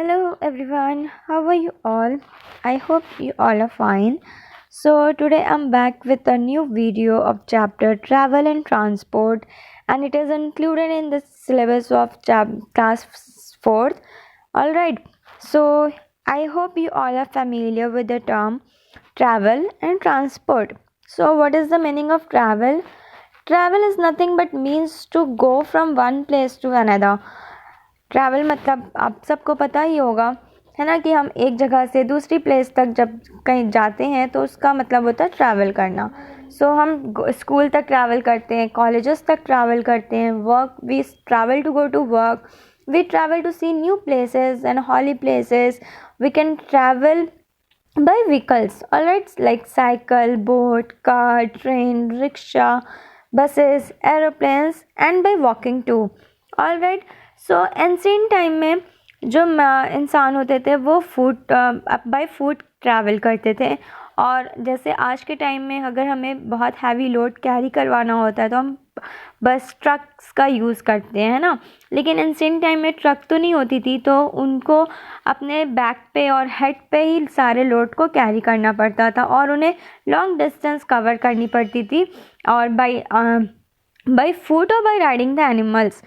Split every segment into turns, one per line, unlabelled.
Hello everyone, how are you all? I hope you all are fine. So, today I'm back with a new video of chapter Travel and Transport, and it is included in the syllabus of class 4th. Alright, so I hope you all are familiar with the term travel and transport. So, what is the meaning of travel? Travel is nothing but means to go from one place to another. Travel मतलब आप सबको पता ही होगा, है ना, कि हम एक जगह से दूसरी प्लेस तक जब कहीं जाते हैं तो उसका मतलब होता है ट्रैवल करना. हम स्कूल तक ट्रैवल करते हैं, कॉलेजेस तक ट्रैवल करते हैं, we travel to go to work, we travel to see new places and holy places. We can travel by vehicles, alright, like cycle, boat, car, train, rickshaw, buses, aeroplanes, and by walking too. Alright, so ancient time में जो इंसान होते थे वो bye food travel करते थे. और जैसे आज के टाइम में अगर हमें बहुत हैवी लोड कैरी करवाना होता है तो हम बस ट्रक्स का यूज़ करते हैं ना. लेकिन एंशिएंट टाइम में ट्रक तो नहीं होती थी, तो उनको अपने बैक पे और हेड पे ही सारे लोड को कैरी करना पड़ता था और उन्हें लॉन्ग डिस्टेंस कवर करनी पड़ती थी और बाय फुट और बाय राइडिंग द एनिमल्स.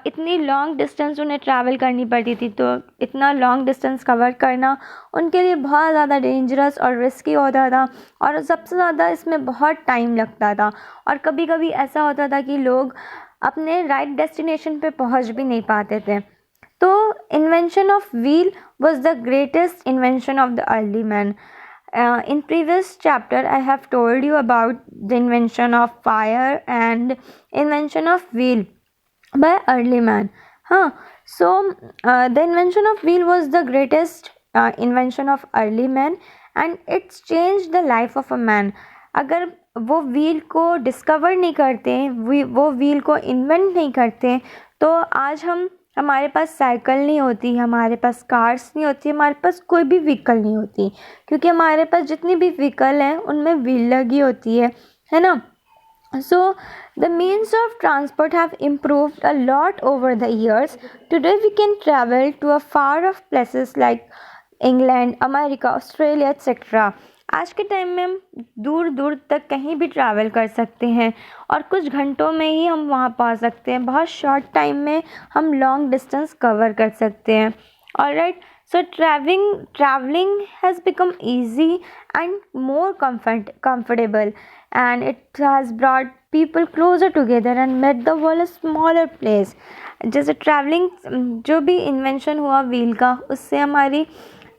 इतनी लॉन्ग डिस्टेंस उन्हें ट्रैवल करनी पड़ती थी, तो इतना लॉन्ग डिस्टेंस कवर करना उनके लिए बहुत ज़्यादा डेंजरस और रिस्की होता था और सबसे ज़्यादा इसमें बहुत टाइम लगता था. और कभी कभी ऐसा होता था कि लोग अपने राइट डेस्टिनेशन पे पहुंच भी नहीं पाते थे. तो invention of wheel was the greatest invention of the early man. In previous chapter I have told you about the invention of fire and invention of wheel by early man. The invention of wheel was the greatest invention of early man and it's changed the life of a man. अगर वो wheel को discover नहीं करते, वो wheel को invent नहीं करते, तो आज हमारे पास साइकिल नहीं होती, हमारे पास कार्स नहीं होती, हमारे पास कोई भी व्हीकल नहीं होती, क्योंकि हमारे पास जितनी भी व्हीकल हैं उनमें व्हील लगी होती है ना. So the means of transport have improved a lot over the years. Today we can travel to a far off places like England, America, Australia, etc. आज के टाइम में हम दूर दूर तक कहीं भी ट्रैवल कर सकते हैं और कुछ घंटों में ही हम वहाँ पहुँच सकते हैं. बहुत शॉर्ट टाइम में हम लॉन्ग डिस्टेंस कवर कर सकते हैं. Alright, so traveling has become easy and more comfortable, and it has brought people closer together and made the world a smaller place. जैसे ट्रैवलिंग जो भी इन्वेंशन हुआ व्हील का, उससे हमारी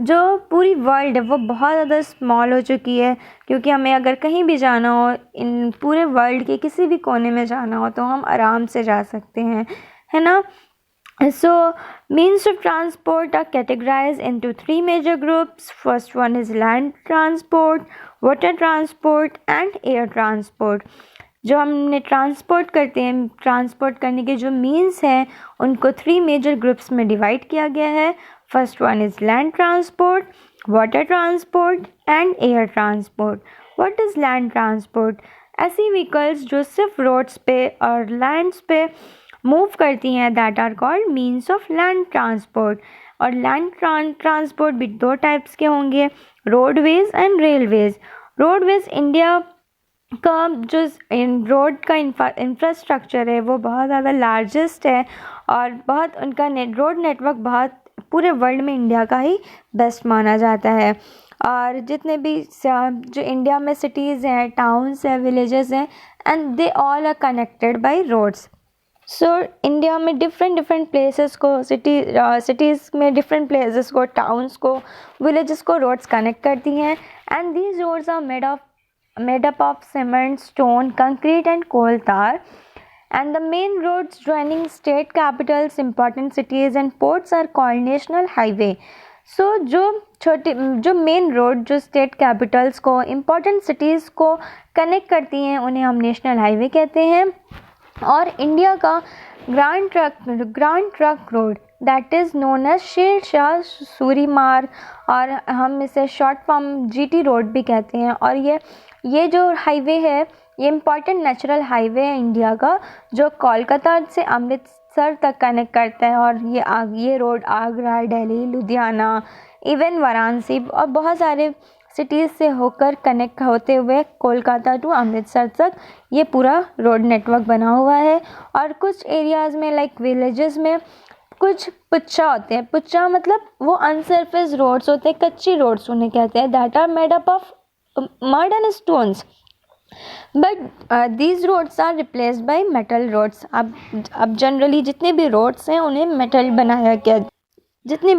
जो पूरी वर्ल्ड है वो बहुत ज़्यादा स्मॉल हो चुकी है, क्योंकि हमें अगर कहीं भी जाना हो, इन पूरे वर्ल्ड के किसी भी कोने में जाना हो, तो हम आराम से जा सकते हैं, है ना. So means of transport are categorized into 3 major groups. First one is land transport, water transport and air transport. जो हमने ट्रांसपोर्ट करते हैं, ट्रांसपोर्ट करने के जो मीन्स हैं उनको 3 मेजर ग्रुप्स में डिवाइड किया गया है. First one is land transport, water transport and air transport. What is land transport? ऐसी व्हीकल्स जो सिर्फ रोड्स पे और लैंड्स पे मूव करती हैं, that are called means of land transport. और लैंड ट्रांसपोर्ट भी 2 टाइप्स के होंगे, roadways and railways. Roadways India का जो रोड का इंफ्रास्ट्रक्चर है वो बहुत ज़्यादा लार्जेस्ट है और बहुत उनका रोड नेटवर्क बहुत पूरे वर्ल्ड में इंडिया का ही बेस्ट माना जाता है. और जितने भी जो इंडिया में सिटीज़ हैं, टाउन्स हैं, विलेजेस हैं, and they all are connected by roads. So India में डिफरेंट प्लेसेस को, सिटीज़ में डिफरेंट प्लेसेस को, टाउन्स को, विलेजेस को रोड्स कनेक्ट करती हैं. And these roads are made up of cement, stone, concrete and coal tar. And the main roads joining state capitals, important cities and ports are called national highway. So जो main road जो state Capitals को, important cities को connect करती हैं, उन्हें हम national highway कहते हैं. और इंडिया का grand trunk road that is known as Sher Shah Suri मार्ग, और हम इसे शॉर्ट फॉर्म जीटी रोड भी कहते हैं. और ये जो हाईवे है ये इम्पॉर्टेंट नेचुरल हाईवे है इंडिया का, जो कोलकाता से अमृतसर तक कनेक्ट करता है, और ये रोड आगरा, दिल्ली, लुधियाना, इवन वाराणसी और बहुत सारे सिटीज़ से होकर कनेक्ट होते हुए कोलकाता टू अमृतसर तक ये पूरा रोड नेटवर्क बना हुआ है। और कुछ एरियाज़ में लाइक विलेजेस में कुछ पुच्चा होते हैं। पुच्चा मतलब वो अनसरफेस रोड्स होते हैं, कच्ची रोड्स उन्हें कहते हैं, that are made up of mud and stones, but these roads are replaced by metal roads. अब जनरली जितने भी रोड्स हैं उन्हें मेटल बनाया गया, जितनी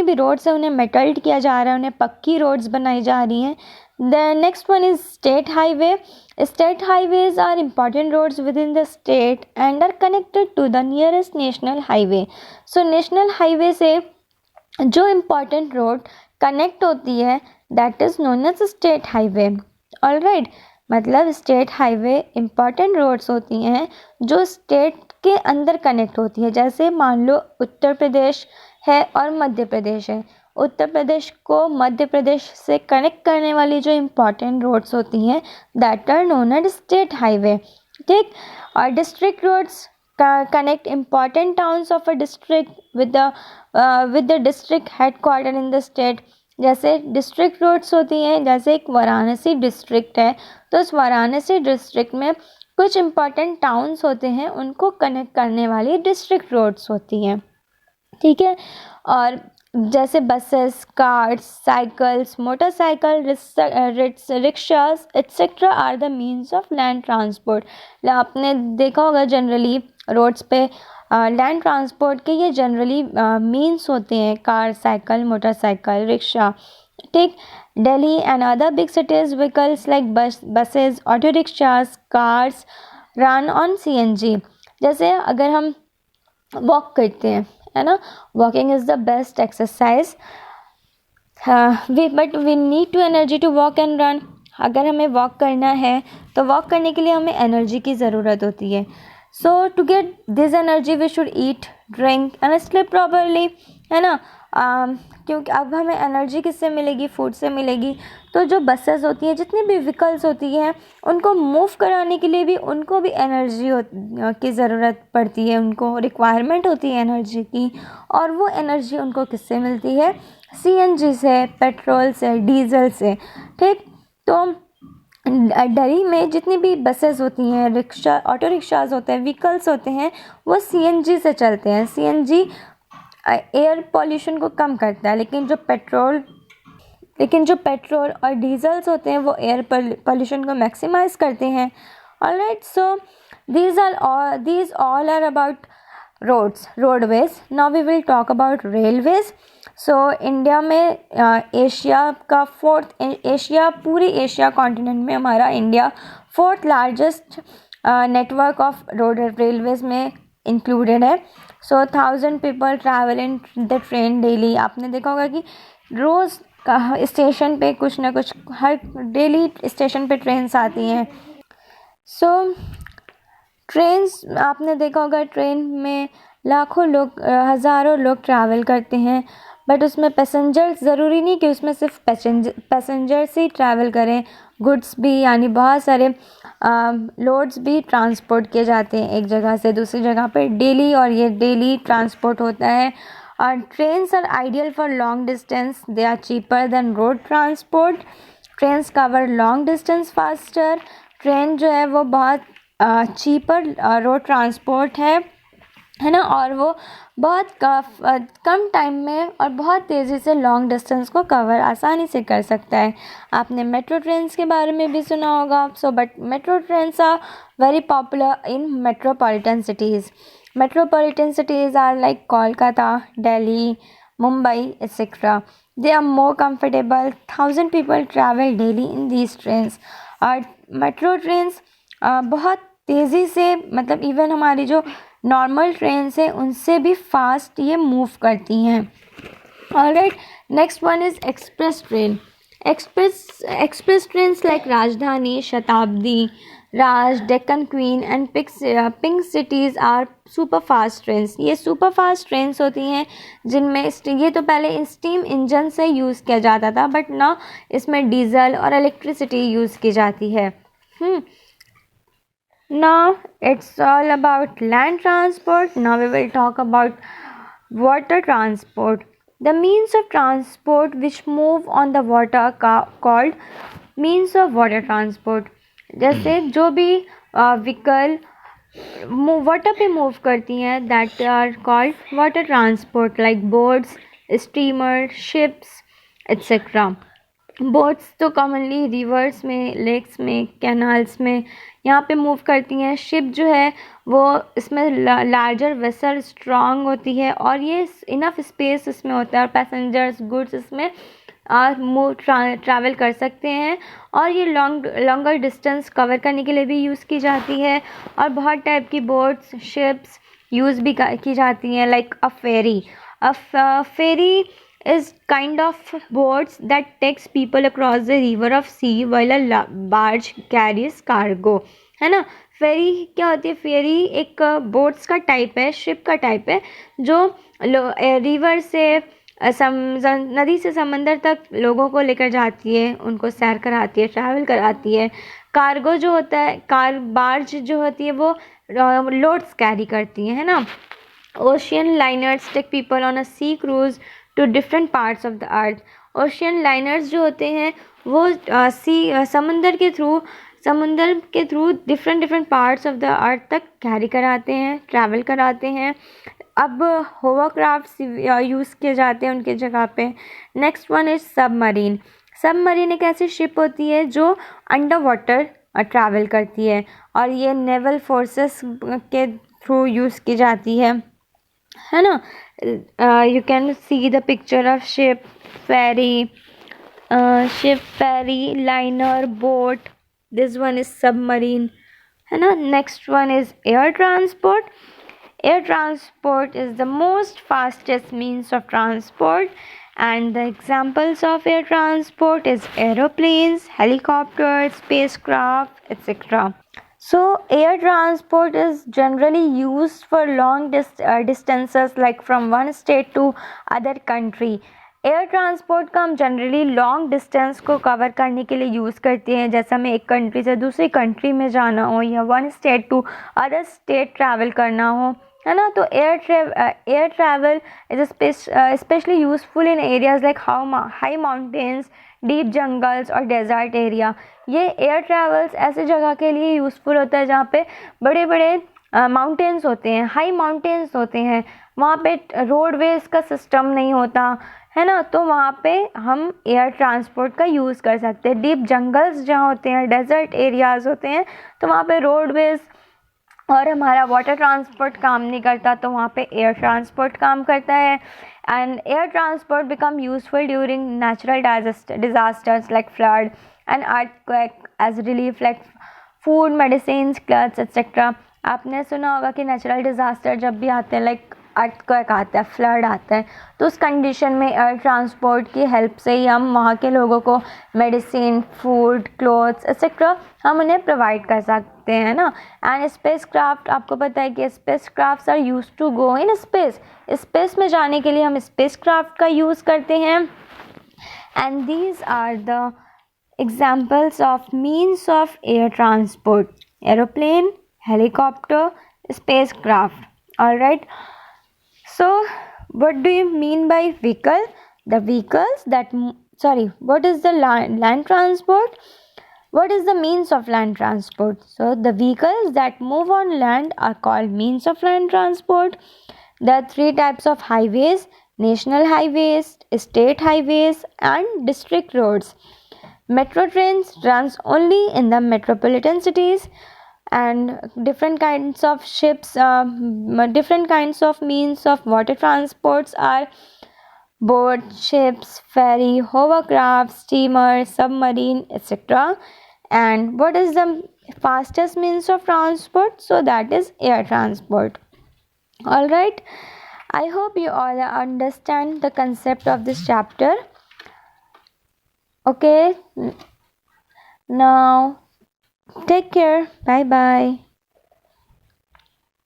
भी रोड्स हैं उन्हें मेटल्ड किया जा रहा है, उन्हें पक्की रोड्स बनाई जा रही हैं। The next one is state highway. State highways are important roads within the state and are connected to the nearest national highway. So national highway से जो इम्पॉर्टेंट रोड कनेक्ट होती है that is known as state highway. Alright, मतलब state highway important roads होती हैं जो state के अंदर कनेक्ट होती है। जैसे मान लो उत्तर प्रदेश है और मध्य प्रदेश है, उत्तर प्रदेश को मध्य प्रदेश से कनेक्ट करने वाली जो इम्पॉर्टेंट रोड्स होती हैं that are known as state highway. ठीक, और district roads connect important towns of a district with the district headquarter in the state. जैसे डिस्ट्रिक्ट रोड्स होती हैं, जैसे एक वाराणसी डिस्ट्रिक्ट है तो उस वाराणसी डिस्ट्रिक्ट में कुछ इम्पॉर्टेंट टाउन्स होते हैं, उनको कनेक्ट करने वाली डिस्ट्रिक्ट रोड्स होती हैं। ठीक है, और जैसे buses, cars, cycles, motorcycle, rickshaws etcetera are the means of land transport. आपने देखा होगा जनरली रोड्स पे लैंड ट्रांसपोर्ट के ये जनरली मीन्स होते हैं, कार, साइकिल, मोटरसाइकिल, रिक्शा। ठीक, Delhi and other big cities vehicles like buses, auto rickshaws, cars run on CNG। जैसे अगर हम वॉक करते हैं, है ना, walking is the best exercise, but we need to energy to walk and run. अगर हमें वॉक करना है तो वॉक करने के लिए हमें एनर्जी की ज़रूरत होती है। So to get this energy we should eat, drink and sleep properly, है ना। क्योंकि अब हमें एनर्जी किससे मिलेगी, फूड से मिलेगी। तो जो बसेस होती हैं, जितनी भी व्हीकल्स होती हैं, उनको मूव कराने के लिए भी उनको भी एनर्जी की ज़रूरत पड़ती है, उनको रिक्वायरमेंट होती है एनर्जी की। और वो एनर्जी उनको किससे मिलती है, CNG से, पेट्रोल से, डीजल से। ठीक, तो दिल्ली में जितनी भी बसेस होती हैं, रिक्शा, ऑटो रिक्शाज होते हैं, व्हीकल्स होते हैं, वो CNG से चलते हैं। CNG एयर पॉल्यूशन को कम करता है, लेकिन जो पेट्रोल और डीजल्स होते हैं वो एयर पॉल्यूशन को मैक्सिमाइज करते हैं। Alright, so these all are about roadways. Now we will talk about railways. So India में पूरे एशिया कॉन्टिनेंट में हमारा India 4th largest network of road Railways में इंक्लूडेड है। सो 1000 people travel in the train daily. आपने देखा होगा कि रोज़ का स्टेशन पे कुछ ना कुछ, हर डेली स्टेशन पे ट्रेन्स आती हैं। सो ट्रेन्स, आपने देखा होगा ट्रेन में लाखों लोग, हज़ारों लोग ट्रैवल करते हैं, बट उसमें पैसेंजर्स, ज़रूरी नहीं कि उसमें सिर्फ पैसेंजर्स ही ट्रैवल करें, गुड्स भी, यानी बहुत सारे लोड्स भी ट्रांसपोर्ट किए जाते हैं एक जगह से दूसरी जगह पर डेली, और ये डेली ट्रांसपोर्ट होता है। और trains are ideal for long distance, they are cheaper than road transport. Trains cover long distance faster. Train जो है वो बहुत चीपर रोड ट्रांसपोर्ट है ना, और वो बहुत कम टाइम में और बहुत तेज़ी से लॉन्ग डिस्टेंस को कवर आसानी से कर सकता है। आपने मेट्रो ट्रेन्स के बारे में भी सुना होगा। So but metro trains are very popular in metropolitan cities. Metropolitan cities are like Kolkata, Delhi, Mumbai etcetera. They are more comfortable. 1000 people travel daily in these trains. और मेट्रो ट्रेन्स बहुत तेज़ी से, मतलब इवन हमारी जो नॉर्मल ट्रेन्स हैं उनसे भी फास्ट ये मूव करती हैं। Alright, next one is express train. Express trains like Rajdhani, Shatabdi, Raj, Deccan queen and pink cities are super fast trains. ये सुपर फास्ट ट्रेन्स होती हैं जिनमें ये तो पहले स्टीम इंजन से यूज़ किया जाता था, बट ना इसमें डीजल और इलेक्ट्रिसिटी यूज़ की जाती है। Now it's all about land transport. Now we will talk about water transport. The means of transport which move on the water called means of water transport. जैसे जो भी vehicle water पे move करती हैं that are called water transport like boats, steamer, ships etcetera. Boats तो commonly rivers में, lakes में, canals में यहाँ पे मूव करती हैं. शिप जो है वो इसमें लार्जर वेसल स्ट्रॉन्ग होती है और ये इनफ स्पेस इसमें होता है और पैसेंजर्स गुड्स इसमें ट्रैवल कर सकते हैं और ये लॉन्गर डिस्टेंस कवर करने के लिए भी यूज़ की जाती है. और बहुत टाइप की बोट्स, शिप्स यूज़ भी की जाती हैं like a ferry. Ferry is kind of boats that takes people across the river of sea while a barge carries cargo. है ना. फेरी क्या होती है? फेरी एक बोट्स का टाइप है, शिप का टाइप है जो रिवर से नदी से समंदर तक लोगों को लेकर जाती है, उनको सैर कराती है, ट्रैवल कराती है. कार्गो जो होता है, बार्ज जो होती है वो लोड्स कैरी करती है ना. Ocean liners take people on a sea cruise to different parts of the earth. Ocean liners जो होते हैं वो समुंदर के through different parts of the earth तक कैरी कराते हैं, ट्रैवल कराते हैं. अब होवरक्राफ्ट यूज़ किए जाते हैं उनके जगह पे. Next one is submarine. Submarine एक ऐसी शिप होती है जो अंडर वाटर ट्रैवल करती है और ये नेवल फोर्सेस के थ्रू यूज़ की जाती है ना. You can see the picture of ship, ferry, liner, boat. This one is submarine. है ना. Next one is air transport. Air transport is the most fastest means of transport, and the examples of air transport is aeroplanes, helicopters, spacecraft, etc. So air transport is generally used for long distances like from one state to other country. Air transport का हम generally long distance को cover करने के लिए use करते हैं, जैसे हमें एक कंट्री से दूसरी कंट्री में जाना हो या one state to other state travel करना हो, है ना. तो air travel is specially useful in areas like high mountains, deep jungles और डेजर्ट एरिया. ये एयर ट्रैवल्स ऐसे जगह के लिए यूज़फुल होता है जहाँ पे बड़े बड़े माउंटेन्स होते हैं, हाई माउंटेन्स होते हैं, वहाँ पे रोडवेज का सिस्टम नहीं होता, है ना. तो वहाँ पे हम एयर ट्रांसपोर्ट का यूज़ कर सकते हैं. डीप जंगल्स जहाँ होते हैं, डेजर्ट एरियाज़ होते हैं, तो वहाँ पे रोडवेज और हमारा वाटर ट्रांसपोर्ट काम नहीं करता, तो वहाँ पे एयर ट्रांसपोर्ट काम करता है. And air transport become useful during natural disasters like flood and earthquake as relief like food, medicine, clothes etcetera. आपने सुना होगा कि नेचुरल डिजास्टर जब भी आते हैं लाइक अर्थक्वेक आता है, फ्लड आता है, तो उस कंडीशन में एयर ट्रांसपोर्ट की हेल्प से ही हम वहाँ के लोगों को मेडिसिन, फूड, क्लोथ्स एक्सेट्रा हम उन्हें प्रोवाइड कर सकते हैं ना. एंड स्पेस क्राफ्ट, आपको पता है कि spacecraft are use to go in space. Space में जाने के लिए हम स्पेस क्राफ्ट का यूज़ करते हैं. And these are the examples of means of air transport: aeroplane, helicopter, spacecraft. All right. So what do you mean by vehicle? The vehicles that what is the land transport? What is the means of land transport? So the vehicles that move on land are called means of land transport. There are three types of highways: national highways, state highways, and district roads. Metro trains runs only in the metropolitan cities. And different kinds of ships, different kinds of means of water transports are boat, ships, ferry, hovercraft, steamer, submarine, etc. And what is the fastest means of transport? So that is air transport. All right, I hope you all understand the concept of this chapter. Okay, now take care. Bye bye.